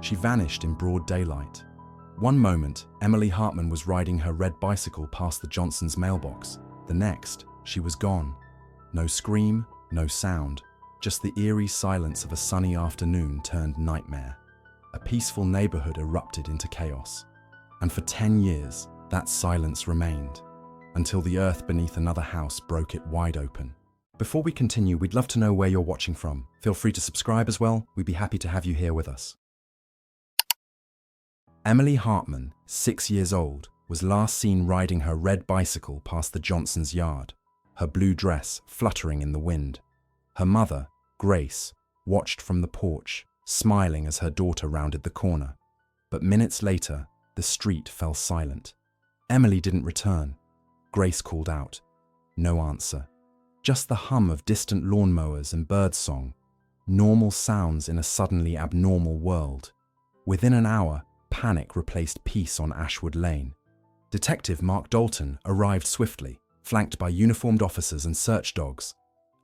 She vanished in broad daylight. One moment, Emily Hartman was riding her red bicycle past the Johnsons' mailbox. The next, she was gone. No scream, no sound, just the eerie silence of a sunny afternoon turned nightmare. A peaceful neighborhood erupted into chaos. And for 10 years, that silence remained, until the earth beneath another house broke it wide open. Before we continue, we'd love to know where you're watching from. Feel free to subscribe as well. We'd be happy to have you here with us. Emily Hartman, 6 years old, was last seen riding her red bicycle past the Johnsons' yard, her blue dress fluttering in the wind. Her mother, Grace, watched from the porch, smiling as her daughter rounded the corner. But minutes later, the street fell silent. Emily didn't return. Grace called out. No answer. Just the hum of distant lawnmowers and birdsong. Normal sounds in a suddenly abnormal world. Within an hour, panic replaced peace on Ashwood Lane. Detective Mark Dalton arrived swiftly, flanked by uniformed officers and search dogs.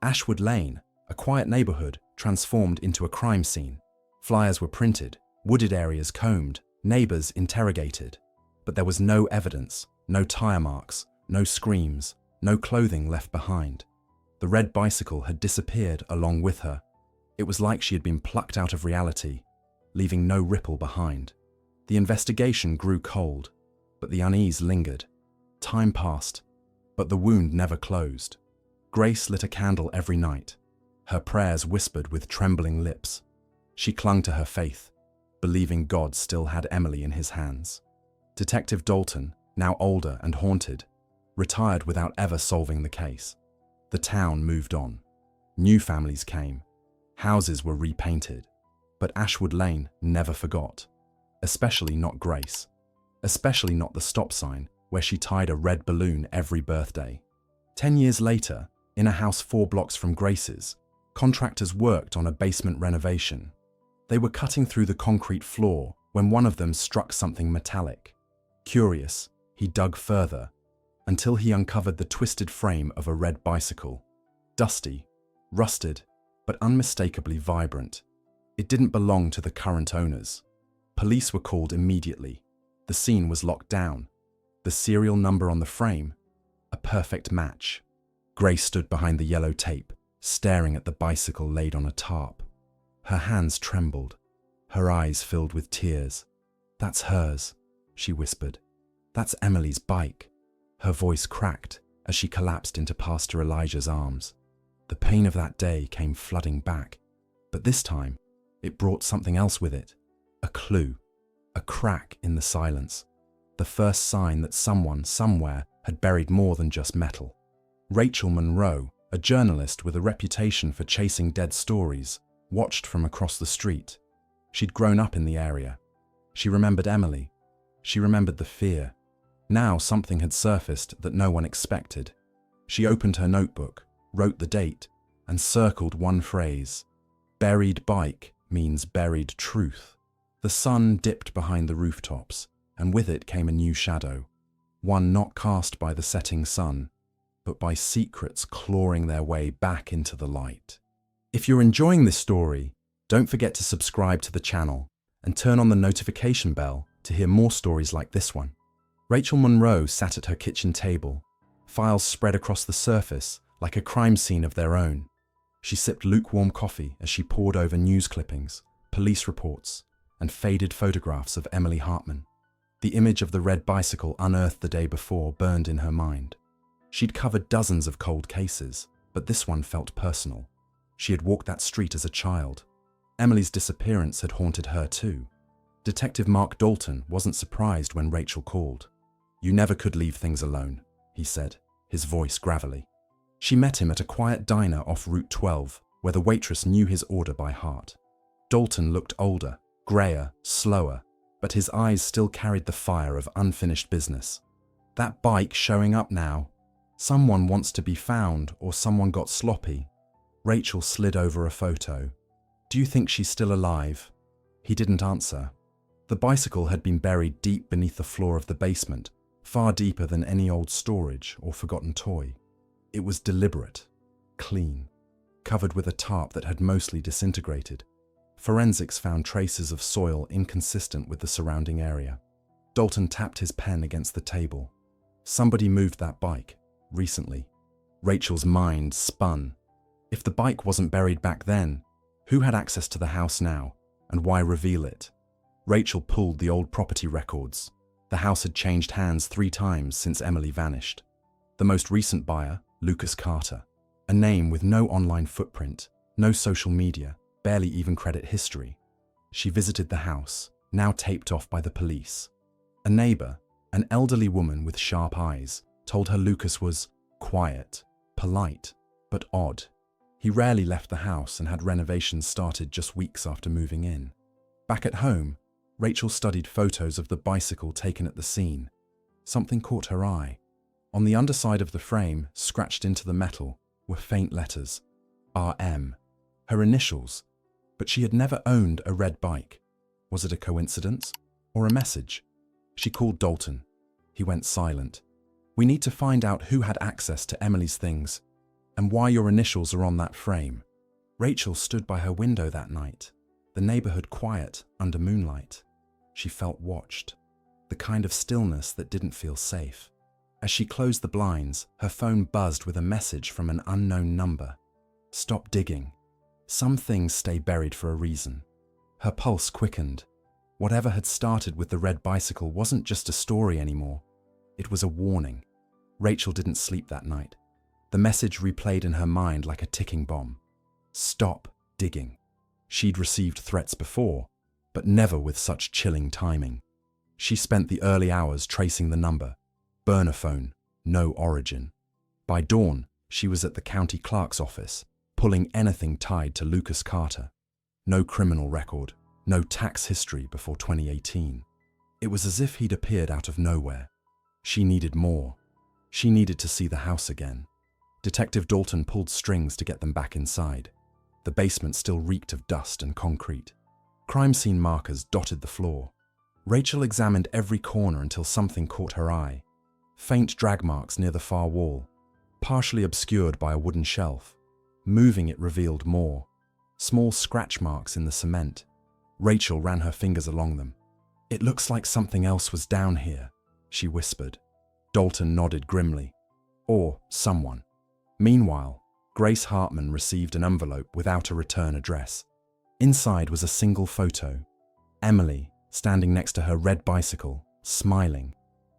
Ashwood Lane, a quiet neighborhood, transformed into a crime scene. Flyers were printed, wooded areas combed, neighbors interrogated. But there was no evidence, no tire marks, no screams, no clothing left behind. The red bicycle had disappeared along with her. It was like she had been plucked out of reality, leaving no ripple behind. The investigation grew cold, but the unease lingered. Time passed, but the wound never closed. Grace lit a candle every night. Her prayers whispered with trembling lips. She clung to her faith, believing God still had Emily in his hands. Detective Dalton, now older and haunted, retired without ever solving the case. The town moved on. New families came. Houses were repainted. But Ashwood Lane never forgot. Especially not Grace. Especially not the stop sign where she tied a red balloon every birthday. 10 years later, in a house 4 blocks from Grace's, contractors worked on a basement renovation. They were cutting through the concrete floor when one of them struck something metallic. Curious, he dug further, until he uncovered the twisted frame of a red bicycle. Dusty, rusted, but unmistakably vibrant. It didn't belong to the current owners. Police were called immediately. The scene was locked down. The serial number on the frame, a perfect match. Grace stood behind the yellow tape, staring at the bicycle laid on a tarp. Her hands trembled. Her eyes filled with tears. That's hers, she whispered. That's Emily's bike. Her voice cracked as she collapsed into Pastor Elijah's arms. The pain of that day came flooding back, but this time it brought something else with it. A clue, a crack in the silence, the first sign that someone somewhere had buried more than just metal. Rachel Monroe, a journalist with a reputation for chasing dead stories, watched from across the street. She'd grown up in the area. She remembered Emily. She remembered the fear. Now something had surfaced that no one expected. She opened her notebook, wrote the date, and circled one phrase. Buried bike means buried truth. The sun dipped behind the rooftops, and with it came a new shadow, one not cast by the setting sun, but by secrets clawing their way back into the light. If you're enjoying this story, don't forget to subscribe to the channel and turn on the notification bell to hear more stories like this one. Rachel Monroe sat at her kitchen table, files spread across the surface like a crime scene of their own. She sipped lukewarm coffee as she pored over news clippings, police reports, and faded photographs of Emily Hartman. The image of the red bicycle unearthed the day before burned in her mind. She'd covered dozens of cold cases, but this one felt personal. She had walked that street as a child. Emily's disappearance had haunted her too. Detective Mark Dalton wasn't surprised when Rachel called. You never could leave things alone, he said, his voice gravelly. She met him at a quiet diner off Route 12, where the waitress knew his order by heart. Dalton looked older, greyer, slower, but his eyes still carried the fire of unfinished business. That bike showing up now. Someone wants to be found, or someone got sloppy. Rachel slid over a photo. Do you think she's still alive? He didn't answer. The bicycle had been buried deep beneath the floor of the basement, far deeper than any old storage or forgotten toy. It was deliberate, clean, covered with a tarp that had mostly disintegrated. Forensics found traces of soil inconsistent with the surrounding area. Dalton tapped his pen against the table. Somebody moved that bike, recently. Rachel's mind spun. If the bike wasn't buried back then, who had access to the house now, and why reveal it? Rachel pulled the old property records. The house had changed hands 3 times since Emily vanished. The most recent buyer, Lucas Carter, a name with no online footprint, no social media, barely even credit history. She visited the house, now taped off by the police. A neighbor, an elderly woman with sharp eyes, told her Lucas was quiet, polite, but odd. He rarely left the house and had renovations started just weeks after moving in. Back at home, Rachel studied photos of the bicycle taken at the scene. Something caught her eye. On the underside of the frame, scratched into the metal, were faint letters. RM. Her initials. But she had never owned a red bike. Was it a coincidence? Or a message? She called Dalton. He went silent. We need to find out who had access to Emily's things, and why your initials are on that frame. Rachel stood by her window that night, the neighborhood quiet under moonlight. She felt watched, the kind of stillness that didn't feel safe. As she closed the blinds, her phone buzzed with a message from an unknown number. Stop digging. Some things stay buried for a reason. Her pulse quickened. Whatever had started with the red bicycle wasn't just a story anymore. It was a warning. Rachel didn't sleep that night. The message replayed in her mind like a ticking bomb. Stop digging. She'd received threats before, but never with such chilling timing. She spent the early hours tracing the number. Burner phone, no origin. By dawn, she was at the county clerk's office, pulling anything tied to Lucas Carter. No criminal record, no tax history before 2018. It was as if he'd appeared out of nowhere. She needed more. She needed to see the house again. Detective Dalton pulled strings to get them back inside. The basement still reeked of dust and concrete. Crime scene markers dotted the floor. Rachel examined every corner until something caught her eye. Faint drag marks near the far wall, partially obscured by a wooden shelf. Moving it revealed more. Small scratch marks in the cement. Rachel ran her fingers along them. It looks like something else was down here, she whispered. Dalton nodded grimly. Or someone. Meanwhile, Grace Hartman received an envelope without a return address. Inside was a single photo. Emily, standing next to her red bicycle, smiling.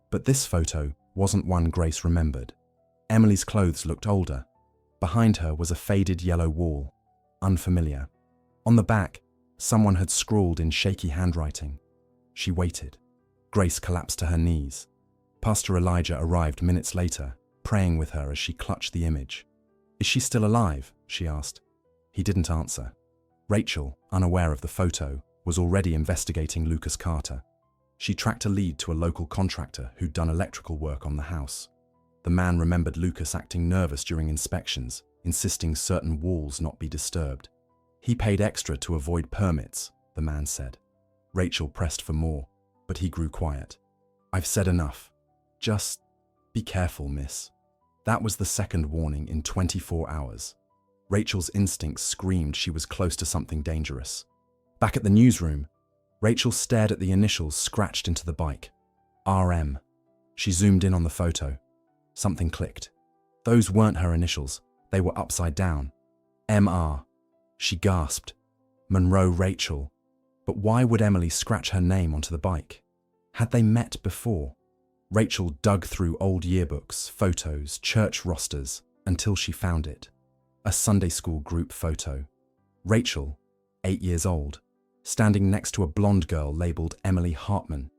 But this photo wasn't one Grace remembered. Emily's clothes looked older. Behind her was a faded yellow wall, unfamiliar. On the back, someone had scrawled in shaky handwriting. She waited. Grace collapsed to her knees. Pastor Elijah arrived minutes later, praying with her as she clutched the image. Is she still alive? She asked. He didn't answer. Rachel, unaware of the photo, was already investigating Lucas Carter. She tracked a lead to a local contractor who'd done electrical work on the house. The man remembered Lucas acting nervous during inspections, insisting certain walls not be disturbed. He paid extra to avoid permits, the man said. Rachel pressed for more, but he grew quiet. I've said enough. Just be careful, miss. That was the second warning in 24 hours. Rachel's instincts screamed she was close to something dangerous. Back at the newsroom, Rachel stared at the initials scratched into the bike. RM. She zoomed in on the photo. Something clicked. Those weren't her initials. They were upside down. MR. She gasped. Monroe Rachel. But why would Emily scratch her name onto the bike? Had they met before? Rachel dug through old yearbooks, photos, church rosters, until she found it. A Sunday school group photo. Rachel, 8 years old, standing next to a blonde girl labeled Emily Hartman.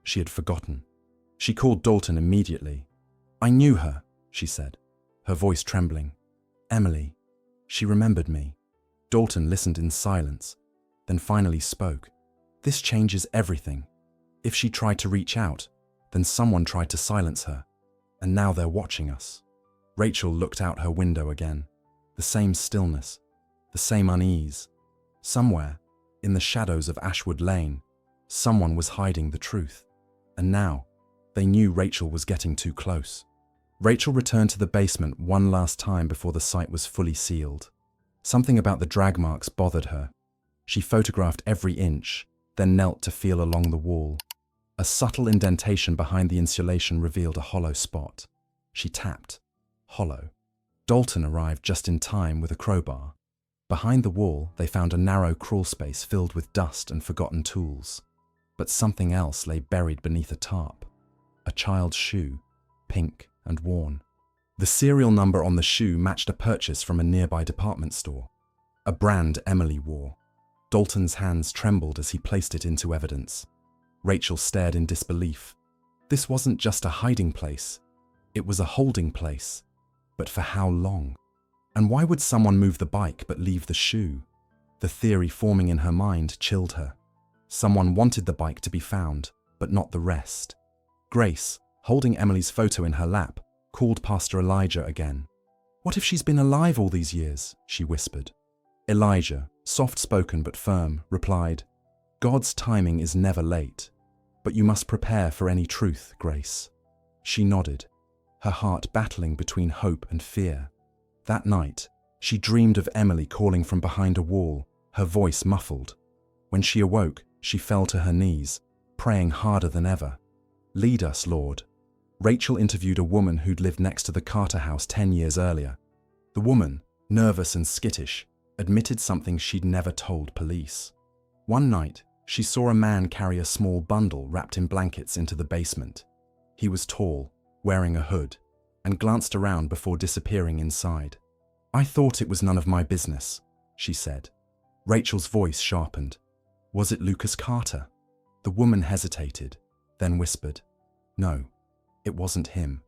She had forgotten. She called Dalton immediately. I knew her, she said, her voice trembling. Emily. She remembered me. Dalton listened in silence, then finally spoke. This changes everything. If she tried to reach out, then someone tried to silence her, and now they're watching us. Rachel looked out her window again. The same stillness, the same unease. Somewhere, in the shadows of Ashwood Lane, someone was hiding the truth. And now, they knew Rachel was getting too close. Rachel returned to the basement one last time before the site was fully sealed. Something about the drag marks bothered her. She photographed every inch, then knelt to feel along the wall. A subtle indentation behind the insulation revealed a hollow spot. She tapped. Hollow. Dalton arrived just in time with a crowbar. Behind the wall, they found a narrow crawl space filled with dust and forgotten tools. But something else lay buried beneath a tarp. A child's shoe, pink and worn. The serial number on the shoe matched a purchase from a nearby department store. A brand Emily wore. Dalton's hands trembled as he placed it into evidence. Rachel stared in disbelief. This wasn't just a hiding place. It was a holding place. But for how long? And why would someone move the bike but leave the shoe? The theory forming in her mind chilled her. Someone wanted the bike to be found, but not the rest. Grace, holding Emily's photo in her lap, called Pastor Elijah again. "What if she's been alive all these years?" she whispered. Elijah, soft-spoken but firm, replied, "God's timing is never late, but you must prepare for any truth, Grace." She nodded, her heart battling between hope and fear. That night, she dreamed of Emily calling from behind a wall, her voice muffled. When she awoke, she fell to her knees, praying harder than ever. "Lead us, Lord." Rachel interviewed a woman who'd lived next to the Carter house 10 years earlier. The woman, nervous and skittish, admitted something she'd never told police. One night, she saw a man carry a small bundle wrapped in blankets into the basement. He was tall, wearing a hood, and glanced around before disappearing inside. "I thought it was none of my business," she said. Rachel's voice sharpened. "Was it Lucas Carter?" The woman hesitated, then whispered, "No, it wasn't him."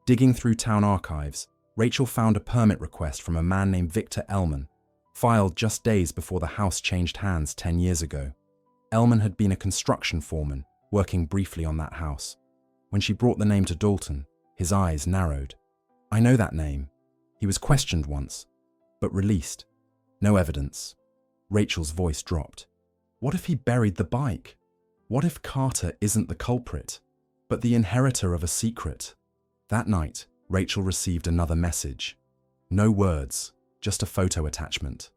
Digging through town archives, Rachel found a permit request from a man named Victor Ellman, filed just days before the house changed hands 10 years ago. Ellman had been a construction foreman, working briefly on that house. When she brought the name to Dalton, his eyes narrowed. "I know that name. He was questioned once, but released. No evidence." Rachel's voice dropped. What if he buried the bike? What if Carter isn't the culprit, but the inheritor of a secret? That night, Rachel received another message. No words, just a photo attachment.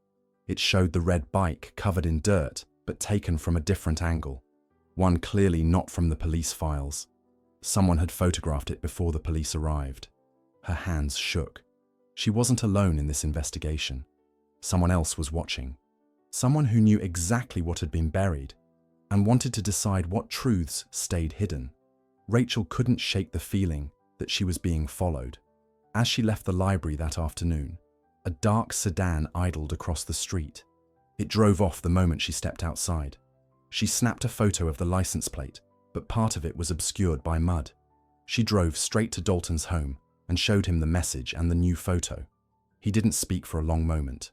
It showed the red bike covered in dirt, but taken from a different angle. One clearly not from the police files. Someone had photographed it before the police arrived. Her hands shook. She wasn't alone in this investigation. Someone else was watching. Someone who knew exactly what had been buried and wanted to decide what truths stayed hidden. Rachel couldn't shake the feeling that she was being followed. As she left the library that afternoon, a dark sedan idled across the street. It drove off the moment she stepped outside. She snapped a photo of the license plate, but part of it was obscured by mud. She drove straight to Dalton's home and showed him the message and the new photo. He didn't speak for a long moment.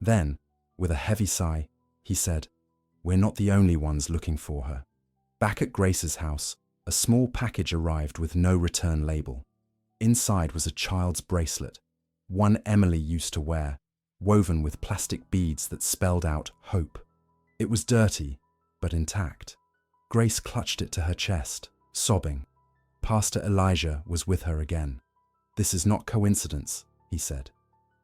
Then, with a heavy sigh, he said, "We're not the only ones looking for her." Back at Grace's house, a small package arrived with no return label. Inside was a child's bracelet, one Emily used to wear, woven with plastic beads that spelled out hope. It was dirty, but intact. Grace clutched it to her chest, sobbing. Pastor Elijah was with her again. "This is not coincidence," he said.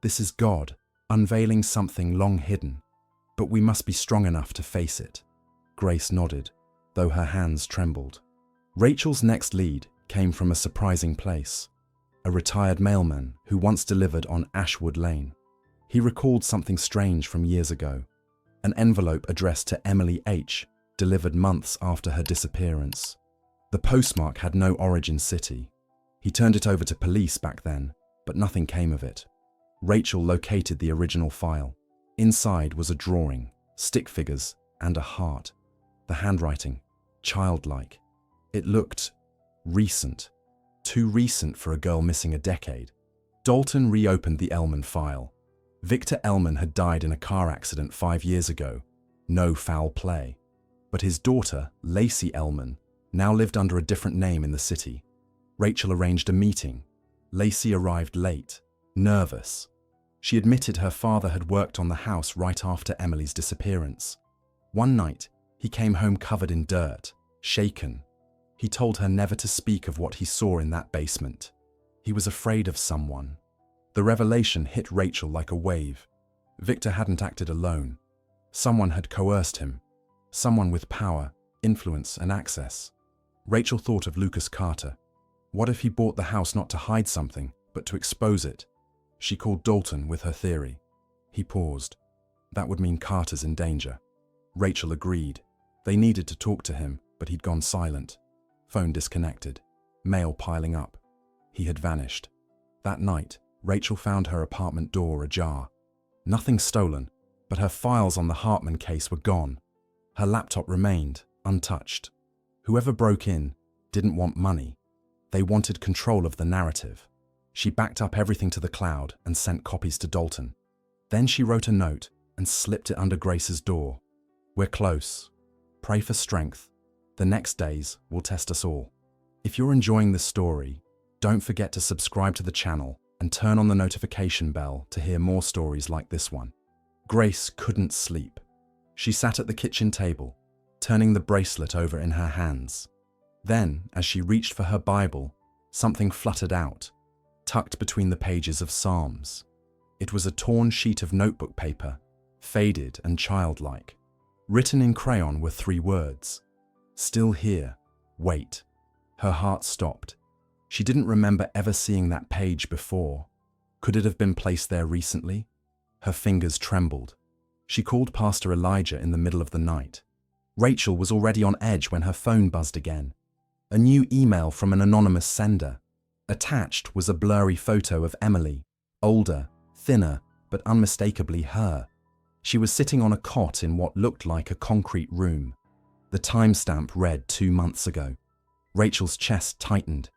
"This is God, unveiling something long hidden. But we must be strong enough to face it." Grace nodded, though her hands trembled. Rachel's next lead came from a surprising place. A retired mailman who once delivered on Ashwood Lane. He recalled something strange from years ago. An envelope addressed to Emily H., delivered months after her disappearance. The postmark had no origin city. He turned it over to police back then, but nothing came of it. Rachel located the original file. Inside was a drawing, stick figures, and a heart. The handwriting, childlike. It looked recent. Too recent for a girl missing a decade. Dalton reopened the Ellman file. Victor Ellman had died in a car accident 5 years ago. No foul play. But his daughter, Lacey Ellman, now lived under a different name in the city. Rachel arranged a meeting. Lacey arrived late, nervous. She admitted her father had worked on the house right after Emily's disappearance. One night, he came home covered in dirt, shaken. He told her never to speak of what he saw in that basement. He was afraid of someone. The revelation hit Rachel like a wave. Victor hadn't acted alone. Someone had coerced him. Someone with power, influence, and access. Rachel thought of Lucas Carter. What if he bought the house not to hide something, but to expose it? She called Dalton with her theory. He paused. That would mean Carter's in danger. Rachel agreed. They needed to talk to him, but he'd gone silent. Phone disconnected. Mail piling up. He had vanished. That night, Rachel found her apartment door ajar. Nothing stolen, but her files on the Hartman case were gone. Her laptop remained, untouched. Whoever broke in didn't want money. They wanted control of the narrative. She backed up everything to the cloud and sent copies to Dalton. Then she wrote a note and slipped it under Grace's door. We're close. Pray for strength. The next days will test us all. If you're enjoying this story, don't forget to subscribe to the channel and turn on the notification bell to hear more stories like this one. Grace couldn't sleep. She sat at the kitchen table, turning the bracelet over in her hands. Then, as she reached for her Bible, something fluttered out, tucked between the pages of Psalms. It was a torn sheet of notebook paper, faded and childlike. Written in crayon were 3 words. Still here. Wait. Her heart stopped. She didn't remember ever seeing that page before. Could it have been placed there recently? Her fingers trembled. She called Pastor Elijah in the middle of the night. Rachel was already on edge when her phone buzzed again. A new email from an anonymous sender. Attached was a blurry photo of Emily, older, thinner, but unmistakably her. She was sitting on a cot in what looked like a concrete room. The timestamp read 2 months ago. Rachel's chest tightened.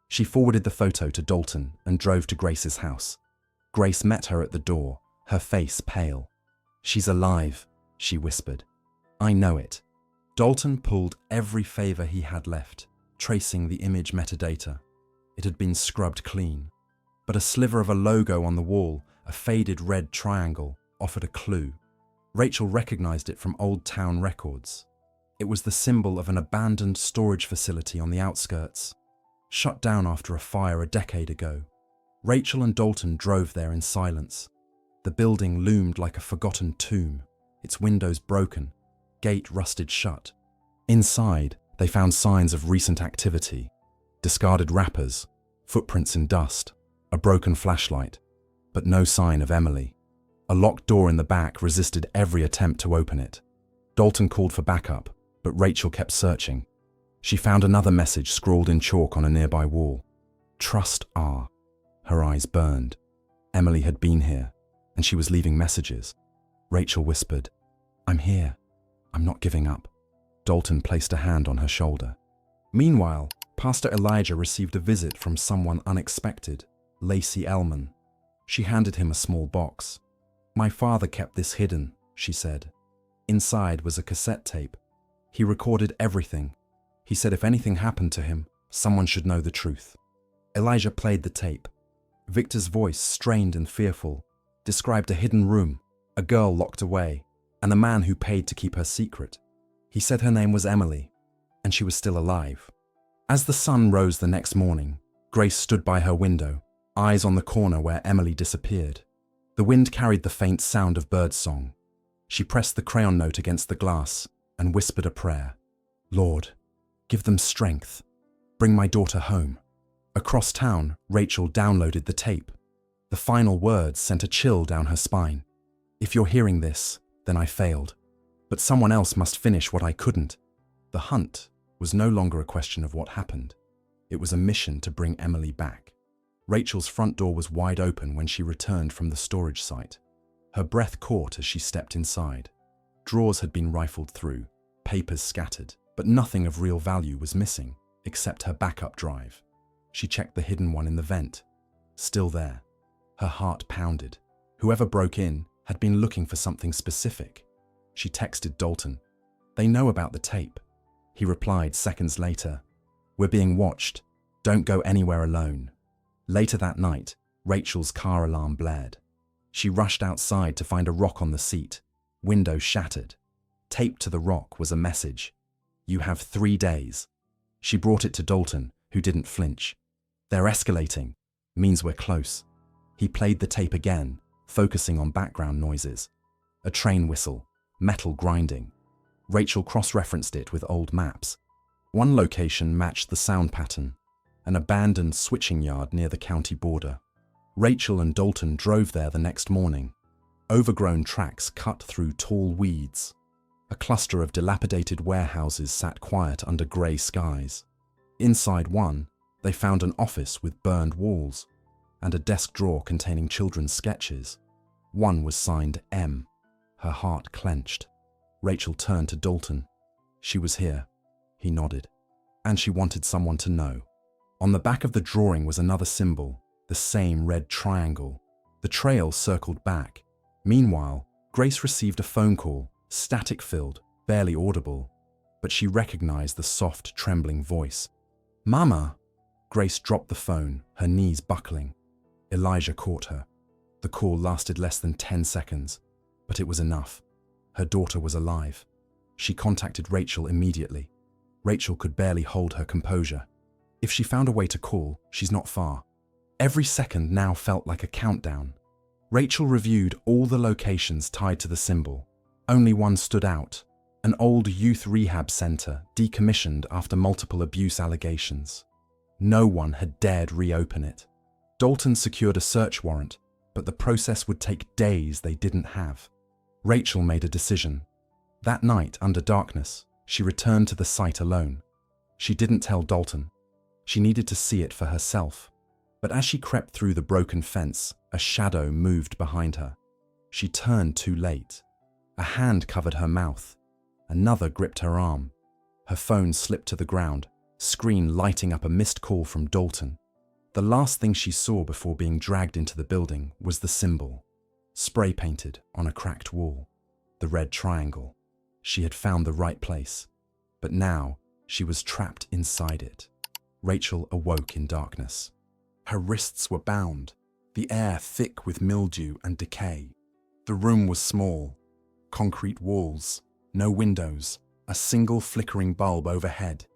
She forwarded the photo to Dalton and drove to Grace's house. Grace met her at the door, her face pale. She's alive, she whispered. I know it. Dalton pulled every favor he had left, tracing the image metadata. It had been scrubbed clean. But a sliver of a logo on the wall, a faded red triangle, offered a clue. Rachel recognized it from old town records. It was the symbol of an abandoned storage facility on the outskirts, shut down after a fire a decade ago. Rachel and Dalton drove there in silence. The building loomed like a forgotten tomb, its windows broken, gate rusted shut. Inside, they found signs of recent activity. Discarded wrappers, footprints in dust, a broken flashlight, but no sign of Emily. A locked door in the back resisted every attempt to open it. Dalton called for backup, but Rachel kept searching. She found another message scrawled in chalk on a nearby wall. Trust R. Her eyes burned. Emily had been here, and she was leaving messages. Rachel whispered, I'm here. I'm not giving up. Dalton placed a hand on her shoulder. Meanwhile, Pastor Elijah received a visit from someone unexpected, Lacey Ellman. She handed him a small box. My father kept this hidden, she said. Inside was a cassette tape. He recorded everything. He said if anything happened to him, someone should know the truth. Elijah played the tape. Victor's voice, strained and fearful, described a hidden room, a girl locked away, and the man who paid to keep her secret. He said her name was Emily, and she was still alive. As the sun rose the next morning, Grace stood by her window, eyes on the corner where Emily disappeared. The wind carried the faint sound of birdsong. She pressed the crayon note against the glass and whispered a prayer. Lord, give them strength. Bring my daughter home. Across town, Rachel downloaded the tape. The final words sent a chill down her spine. If you're hearing this, then I failed. But someone else must finish what I couldn't. The hunt was no longer a question of what happened. It was a mission to bring Emily back. Rachel's front door was wide open when she returned from the storage site. Her breath caught as she stepped inside. Drawers had been rifled through, papers scattered, but nothing of real value was missing, except her backup drive. She checked the hidden one in the vent. Still there. Her heart pounded. Whoever broke in had been looking for something specific. She texted Dalton. They know about the tape. He replied seconds later. We're being watched. Don't go anywhere alone. Later that night, Rachel's car alarm blared. She rushed outside to find a rock on the seat, window shattered. Taped to the rock was a message. You have 3 days. She brought it to Dalton, who didn't flinch. They're escalating. Means we're close. He played the tape again, focusing on background noises. A train whistle, metal grinding. Rachel cross-referenced it with old maps. One location matched the sound pattern, an abandoned switching yard near the county border. Rachel and Dalton drove there the next morning. Overgrown tracks cut through tall weeds. A cluster of dilapidated warehouses sat quiet under grey skies. Inside one, they found an office with burned walls and a desk drawer containing children's sketches. One was signed M. Her heart clenched. Rachel turned to Dalton. She was here. He nodded. And she wanted someone to know. On the back of the drawing was another symbol, the same red triangle. The trail circled back. Meanwhile, Grace received a phone call, static-filled, barely audible, but she recognized the soft, trembling voice. "Mama!" Grace dropped the phone, her knees buckling. Elijah caught her. The call lasted less than 10 seconds, but it was enough. Her daughter was alive. She contacted Rachel immediately. Rachel could barely hold her composure. If she found a way to call, she's not far. Every second now felt like a countdown. Rachel reviewed all the locations tied to the symbol. Only one stood out, an old youth rehab center decommissioned after multiple abuse allegations. No one had dared reopen it. Dalton secured a search warrant, but the process would take days they didn't have. Rachel made a decision. That night, under darkness, she returned to the site alone. She didn't tell Dalton. She needed to see it for herself. But as she crept through the broken fence, a shadow moved behind her. She turned too late. A hand covered her mouth. Another gripped her arm. Her phone slipped to the ground, screen lighting up a missed call from Dalton. The last thing she saw before being dragged into the building was the symbol, spray-painted on a cracked wall. The red triangle. She had found the right place, but now she was trapped inside it. Rachel awoke in darkness. Her wrists were bound, the air thick with mildew and decay. The room was small. Concrete walls, no windows, a single flickering bulb overhead.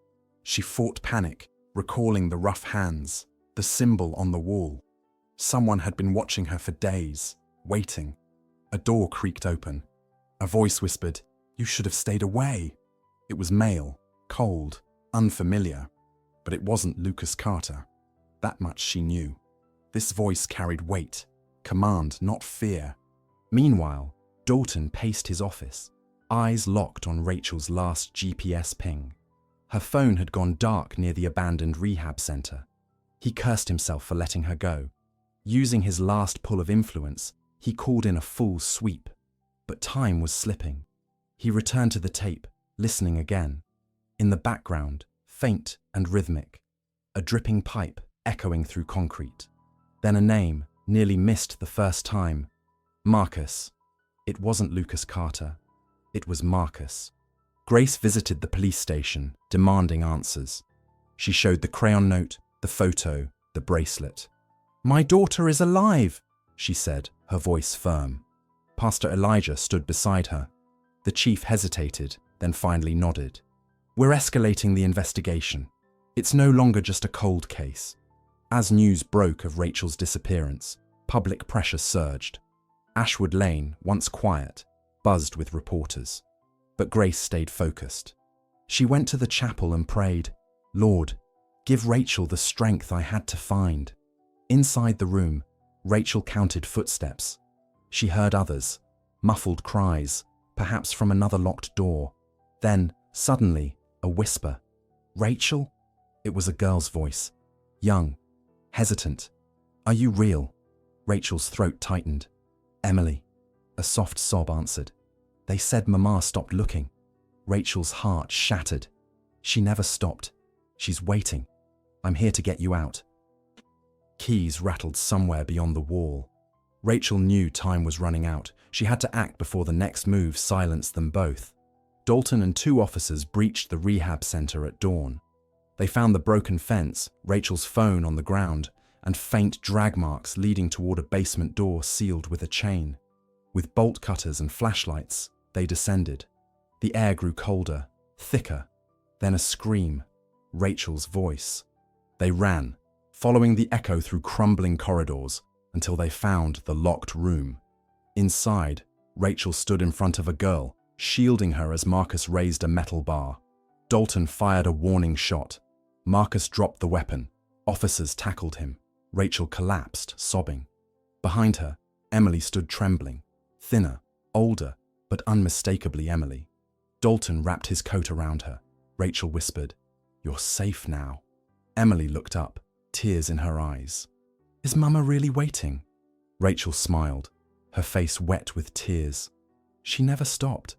She fought panic, recalling the rough hands, the symbol on the wall. Someone had been watching her for days, waiting. A door creaked open. A voice whispered, "You should have stayed away." It was male, cold, unfamiliar, but it wasn't Lucas Carter. That much she knew. This voice carried weight, command, not fear. Meanwhile, Dalton paced his office, eyes locked on Rachel's last GPS ping. Her phone had gone dark near the abandoned rehab center. He cursed himself for letting her go. Using his last pull of influence, he called in a full sweep. But time was slipping. He returned to the tape, listening again. In the background, faint and rhythmic, a dripping pipe echoing through concrete. Then a name, nearly missed the first time. Marcus. It wasn't Lucas Carter. It was Marcus. Grace visited the police station, demanding answers. She showed the crayon note, the photo, the bracelet. "My daughter is alive," she said, her voice firm. Pastor Elijah stood beside her. The chief hesitated, then finally nodded. "We're escalating the investigation. It's no longer just a cold case." As news broke of Rachel's disappearance, public pressure surged. Ashwood Lane, once quiet, buzzed with reporters. But Grace stayed focused. She went to the chapel and prayed, "Lord, give Rachel the strength I had to find." Inside the room, Rachel counted footsteps. She heard others, muffled cries, perhaps from another locked door. Then, suddenly, a whisper. "Rachel?" It was a girl's voice, young, hesitant. "Are you real?" Rachel's throat tightened. "Emily," a soft sob answered. "They said Mama stopped looking." Rachel's heart shattered. "She never stopped. She's waiting. I'm here to get you out." Keys rattled somewhere beyond the wall. Rachel knew time was running out. She had to act before the next move silenced them both. Dalton and 2 officers breached the rehab center at dawn. They found the broken fence, Rachel's phone on the ground, and faint drag marks leading toward a basement door sealed with a chain. With bolt cutters and flashlights, they descended. The air grew colder, thicker, then a scream, Rachel's voice. They ran, following the echo through crumbling corridors until they found the locked room. Inside, Rachel stood in front of a girl, shielding her as Marcus raised a metal bar. Dalton fired a warning shot. Marcus dropped the weapon. Officers tackled him. Rachel collapsed, sobbing. Behind her, Emily stood trembling, thinner, older, but unmistakably Emily. Dalton wrapped his coat around her. Rachel whispered, "You're safe now." Emily looked up, tears in her eyes. "Is Mama really waiting?" Rachel smiled, her face wet with tears. She never stopped.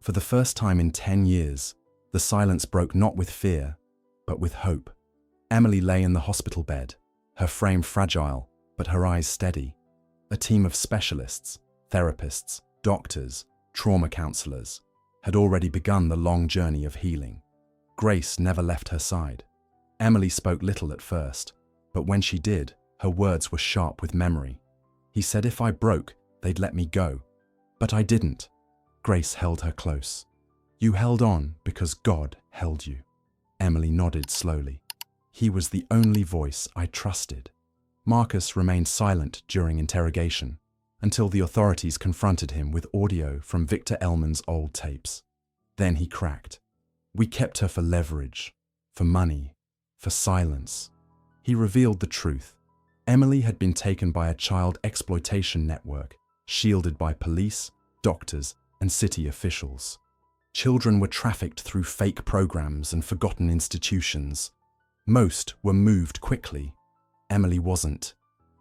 For the first time in 10 years, the silence broke not with fear, but with hope. Emily lay in the hospital bed, her frame fragile, but her eyes steady. A team of specialists, therapists, doctors, trauma counselors, had already begun the long journey of healing. Grace never left her side. Emily spoke little at first, but when she did, her words were sharp with memory. He said if I broke, they'd let me go. But I didn't. Grace held her close. You held on because God held you. Emily nodded slowly. He was the only voice I trusted. Marcus remained silent during interrogation, until the authorities confronted him with audio from Victor Elman's old tapes. Then he cracked. We kept her for leverage, for money, for silence. He revealed the truth. Emily had been taken by a child exploitation network, shielded by police, doctors, and city officials. Children were trafficked through fake programs and forgotten institutions. Most were moved quickly. Emily wasn't.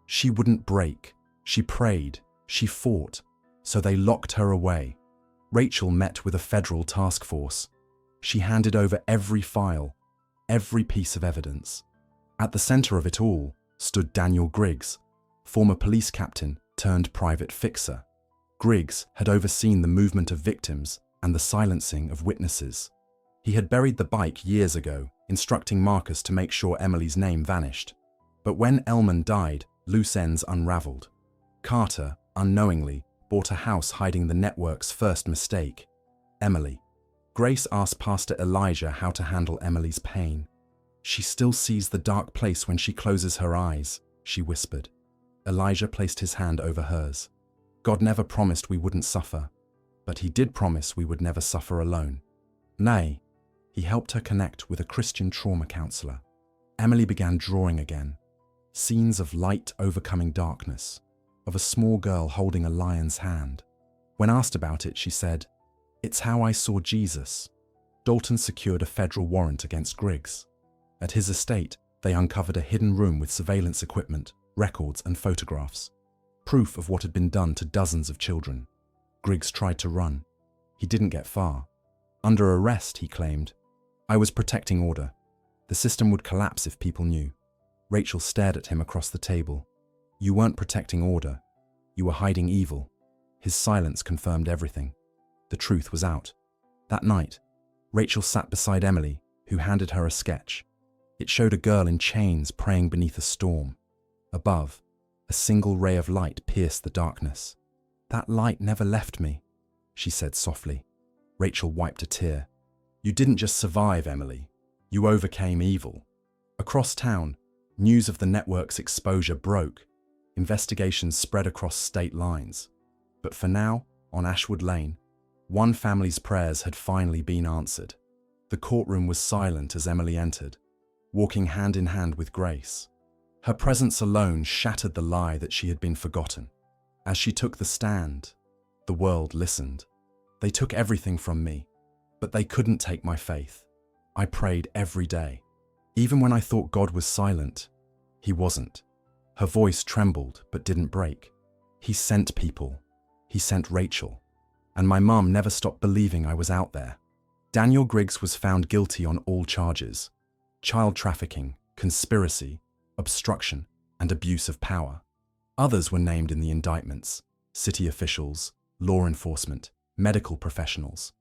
She wouldn't break. She prayed. She fought. So they locked her away. Rachel met with a federal task force. She handed over every file, every piece of evidence. At the center of it all stood Daniel Griggs, former police captain turned private fixer. Griggs had overseen the movement of victims and the silencing of witnesses. He had buried the bike years ago, instructing Marcus to make sure Emily's name vanished. But when Elman died, loose ends unraveled. Carter, unknowingly, bought a house hiding the network's first mistake, Emily. Grace asked Pastor Elijah how to handle Emily's pain. She still sees the dark place when she closes her eyes, she whispered. Elijah placed his hand over hers. God never promised we wouldn't suffer, but he did promise we would never suffer alone. Nay, he helped her connect with a Christian trauma counselor. Emily began drawing again. Scenes of light overcoming darkness, of a small girl holding a lion's hand. When asked about it, she said, "It's how I saw Jesus." Dalton secured a federal warrant against Griggs. At his estate, they uncovered a hidden room with surveillance equipment, records and photographs. Proof of what had been done to dozens of children. Griggs tried to run. He didn't get far. Under arrest, he claimed, "I was protecting order. The system would collapse if people knew." Rachel stared at him across the table. You weren't protecting order. You were hiding evil. His silence confirmed everything. The truth was out. That night, Rachel sat beside Emily, who handed her a sketch. It showed a girl in chains praying beneath a storm. Above, a single ray of light pierced the darkness. "That light never left me," she said softly. Rachel wiped a tear. "You didn't just survive, Emily. You overcame evil." Across town, news of the network's exposure broke. Investigations spread across state lines. But for now, on Ashwood Lane, one family's prayers had finally been answered. The courtroom was silent as Emily entered, walking hand in hand with Grace. Her presence alone shattered the lie that she had been forgotten. As she took the stand, the world listened. They took everything from me, but they couldn't take my faith. I prayed every day. Even when I thought God was silent, he wasn't. Her voice trembled but didn't break. He sent people. He sent Rachel. And my mum never stopped believing I was out there. Daniel Griggs was found guilty on all charges: child trafficking, conspiracy, obstruction, and abuse of power. Others were named in the indictments: city officials, law enforcement, medical professionals.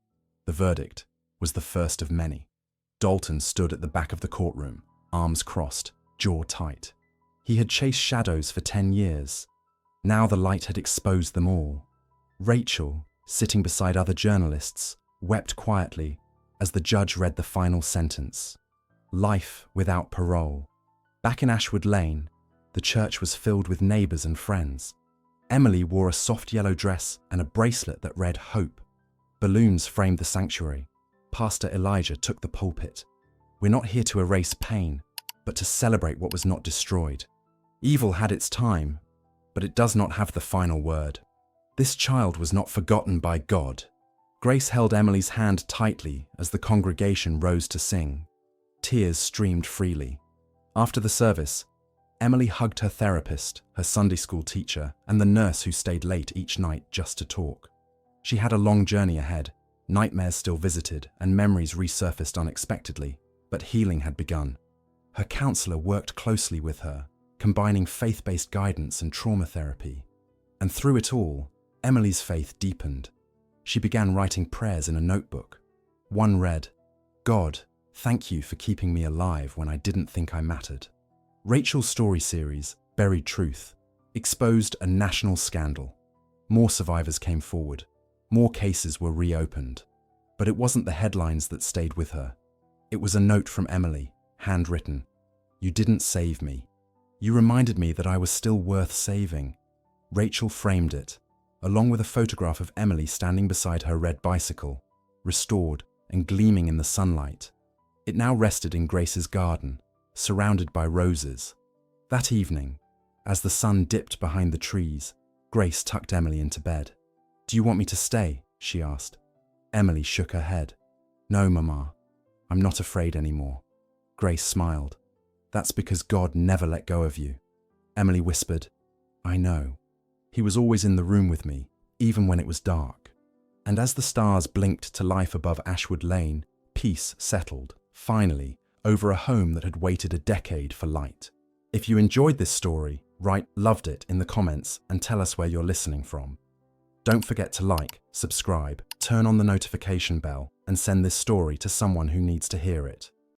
The verdict was the first of many. Dalton stood at the back of the courtroom, arms crossed, jaw tight. He had chased shadows for 10 years. Now the light had exposed them all. Rachel, sitting beside other journalists, wept quietly as the judge read the final sentence: life without parole. Back in Ashwood Lane, the church was filled with neighbours and friends. Emily wore a soft yellow dress and a bracelet that read hope. Balloons framed the sanctuary. Pastor Elijah took the pulpit. We're not here to erase pain, but to celebrate what was not destroyed. Evil had its time, but it does not have the final word. This child was not forgotten by God. Grace held Emily's hand tightly as the congregation rose to sing. Tears streamed freely. After the service, Emily hugged her therapist, her Sunday school teacher, and the nurse who stayed late each night just to talk. She had a long journey ahead. Nightmares still visited, and memories resurfaced unexpectedly, but healing had begun. Her counselor worked closely with her, combining faith-based guidance and trauma therapy. And through it all, Emily's faith deepened. She began writing prayers in a notebook. One read, "God, thank you for keeping me alive when I didn't think I mattered." Rachel's story series, Buried Truth, exposed a national scandal. More survivors came forward. More cases were reopened. But it wasn't the headlines that stayed with her. It was a note from Emily, handwritten. "You didn't save me. You reminded me that I was still worth saving." Rachel framed it, along with a photograph of Emily standing beside her red bicycle, restored and gleaming in the sunlight. It now rested in Grace's garden, surrounded by roses. That evening, as the sun dipped behind the trees, Grace tucked Emily into bed. "Do you want me to stay?" she asked. Emily shook her head. "No, Mama. I'm not afraid anymore." Grace smiled. "That's because God never let go of you." Emily whispered, "I know. He was always in the room with me, even when it was dark." And as the stars blinked to life above Ashwood Lane, peace settled, finally, over a home that had waited a decade for light. If you enjoyed this story, write "loved it" in the comments and tell us where you're listening from. Don't forget to like, subscribe, turn on the notification bell, and send this story to someone who needs to hear it.